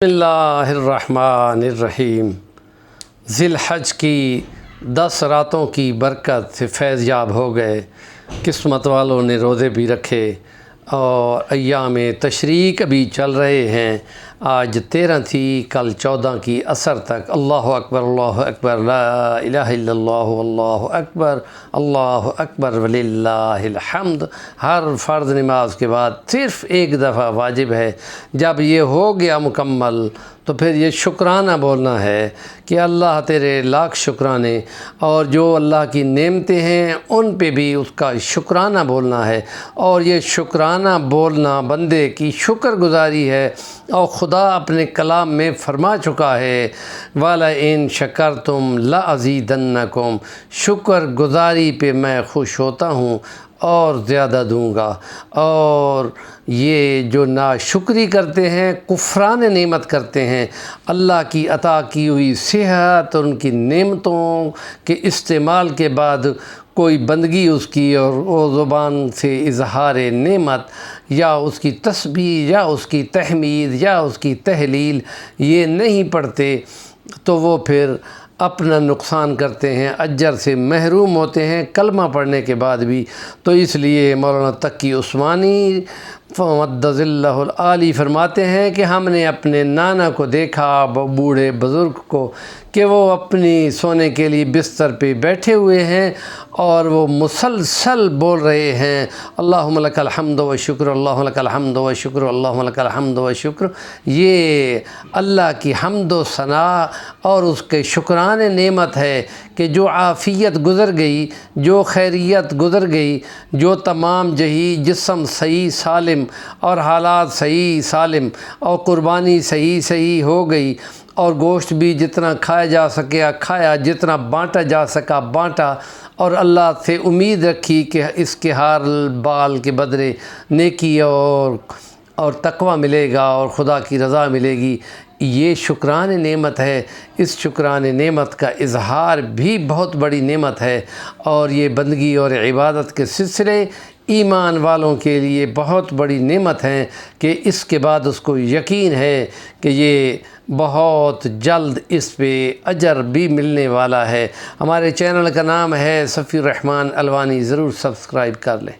بسم اللہ الرحمن الرحیم۔ ذی الحج کی 10 راتوں کی برکت سے فیض یاب ہو گئے۔ قسمت والوں نے روزے بھی رکھے اور ایام تشریق بھی چل رہے ہیں۔ آج 13 تھی، کل 14 کی عصر تک۔ اللہ اکبر لا الہ الا اللہ اللہ اکبر وللہ الحمد۔ ہر فرض نماز کے بعد صرف ایک دفعہ واجب ہے۔ جب یہ ہو گیا مکمل تو پھر یہ شکرانہ بولنا ہے کہ اللہ تیرے لاکھ شکرانے، اور جو اللہ کی نعمتیں ہیں ان پہ بھی اس کا شکرانہ بولنا ہے۔ اور یہ شکرانہ بولنا بندے کی شکر گزاری ہے، اور خدا اپنے کلام میں فرما چکا ہے وَلَئِن شَكَرْتُمْ لَأَزِيدَنَّكُمْ۔ شکر گزاری پہ میں خوش ہوتا ہوں اور زیادہ دوں گا۔ اور یہ جو ناشکری کرتے ہیں، کفران نعمت کرتے ہیں، اللہ کی عطا کی ہوئی صحت اور ان کی نعمتوں کے استعمال کے بعد کوئی بندگی اس کی اور وہ زبان سے اظہار نعمت یا اس کی تسبیح یا اس کی تحمید یا اس کی تہلیل یہ نہیں پڑھتے تو وہ پھر اپنا نقصان کرتے ہیں، اجر سے محروم ہوتے ہیں کلمہ پڑھنے کے بعد بھی۔ تو اس لیے مولانا تقی عثمانی مد ظلہ العالی فرماتے ہیں کہ ہم نے اپنے نانا کو دیکھا، بوڑھے بزرگ کو، کہ وہ اپنی سونے کے لیے بستر پہ بیٹھے ہوئے ہیں اور وہ مسلسل بول رہے ہیں اللہم لک الحمد و شکر، اللہم لک الحمد و شکر، اللہم لک الحمد و شکر۔ یہ اللہ کی حمد و ثناء اور اس کے شکران نعمت ہے کہ جو عافیت گزر گئی، جو خیریت گزر گئی، جو تمام جہی جسم صحیح سالم اور حالات صحیح سالم اور قربانی صحیح ہو گئی، اور گوشت بھی جتنا کھایا جا سکیا کھایا، جتنا بانٹا جا سکا بانٹا، اور اللہ سے امید رکھی کہ اس کے ہر بال کے بدلے نیکی اور تقوی ملے گا اور خدا کی رضا ملے گی۔ یہ شکران نعمت ہے۔ اس شکران نعمت کا اظہار بھی بہت بڑی نعمت ہے، اور یہ بندگی اور عبادت کے سلسلے ایمان والوں کے لیے بہت بڑی نعمت ہیں کہ اس کے بعد اس کو یقین ہے کہ یہ بہت جلد اس پہ اجر بھی ملنے والا ہے۔ ہمارے چینل کا نام ہے صفی الرحمن الوانی، ضرور سبسکرائب کر لیں۔